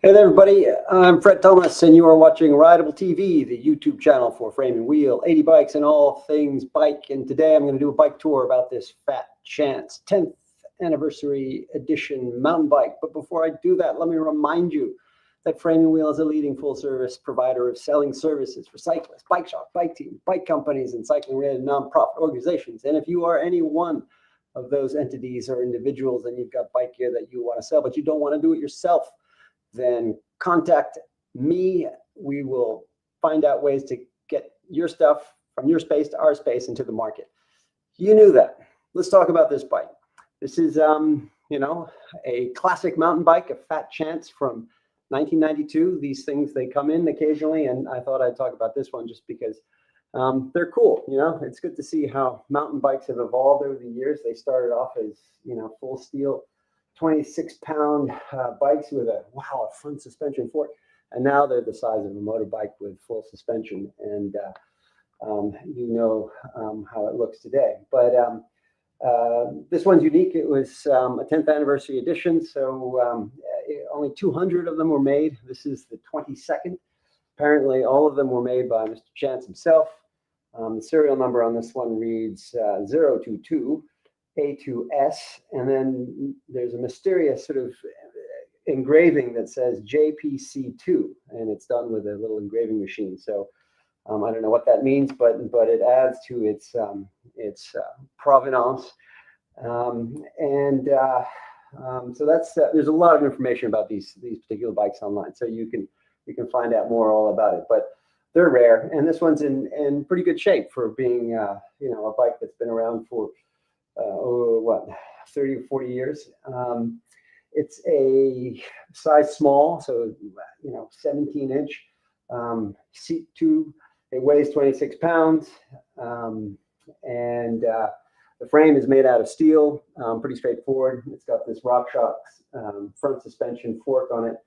Hey there, everybody. I'm Fred Thomas, and you are watching Rideable TV, the YouTube channel for Frame and Wheel, 80 bikes, and all things bike. And today I'm going to do a bike tour about this Fat Chance 10th anniversary edition mountain bike. But before I do that, let me remind you that Frame and Wheel is a leading full-service provider of selling services for cyclists, bike shop, bike team, bike companies, and cycling-related nonprofit organizations. And if you are any one of those entities or individuals and you've got bike gear that you want to sell, but you don't want to do it yourself, then contact me. We will find out ways to get your stuff from your space to our space into the market. You knew that. Let's talk about this bike. This is, a classic mountain bike, a Fat Chance from 1992. These things, they come in occasionally, and I thought I'd talk about this one just because they're cool. It's good to see how mountain bikes have evolved over the years. They started off as, full steel 26-pound bikes with a front suspension fork, and now they're the size of a motorbike with full suspension, and how it looks today. But this one's unique. It was a 10th anniversary edition, so only 200 of them were made. This is the 22nd. Apparently, all of them were made by Mr. Chance himself. The serial number on this one reads 022. A2S, and then there's a mysterious sort of engraving that says JPC2, and it's done with a little engraving machine. So I don't know what that means, but it adds to its provenance. So that's there's a lot of information about these particular bikes online, so you can find out more all about it. But they're rare, and this one's in pretty good shape for being a bike that's been around for 30 or 40 years. It's a size small, so 17-inch seat tube. It weighs 26 pounds, and the frame is made out of steel. Pretty straightforward. It's got this Shox front suspension fork on it.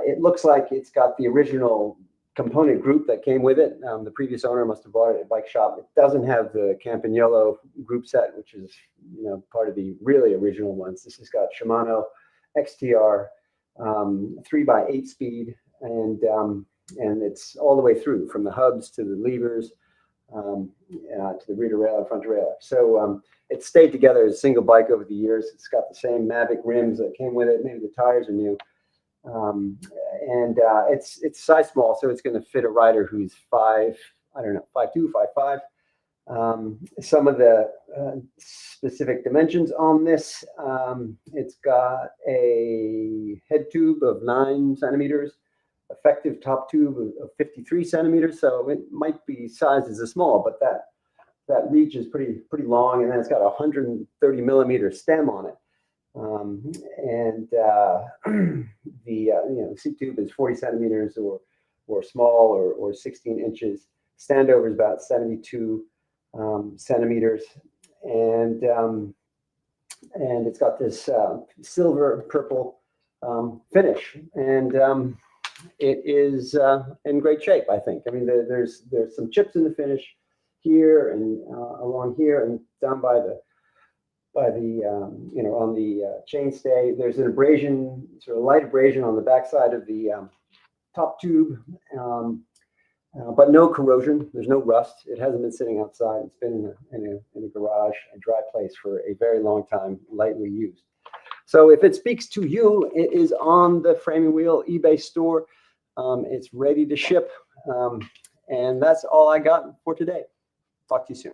It looks like it's got the original component group that came with it. The previous owner must have bought it at a bike shop. It doesn't have the Campagnolo group set, which is part of the really original ones. This has got Shimano XTR 3x8 speed, and it's all the way through, from the hubs to the levers to the rear derailleur and front derailleur. So it's stayed together as a single bike over the years. It's got the same Mavic rims that came with it. Maybe the tires are new. It's size small, so it's going to fit a rider who's 5'2", 5'5". Some of the specific dimensions on this: it's got a head tube of 9 centimeters, effective top tube of 53 centimeters. So it might be sized as a small, but that reach is pretty long, and then it's got a 130 millimeter stem on it. The seat tube is 40 centimeters or small, or 16 inches. Standover is about 72 centimeters, and it's got this silver purple finish, and it is in great shape, I think. I mean, there's some chips in the finish here and along here and down by the on the chainstay. There's an abrasion, sort of light abrasion on the backside of the top tube, but no corrosion. There's no rust. It hasn't been sitting outside. It's been in a garage, a dry place, for a very long time, lightly used. So if it speaks to you, it is on the Frame and Wheel eBay store. It's ready to ship, and that's all I got for today. Talk to you soon.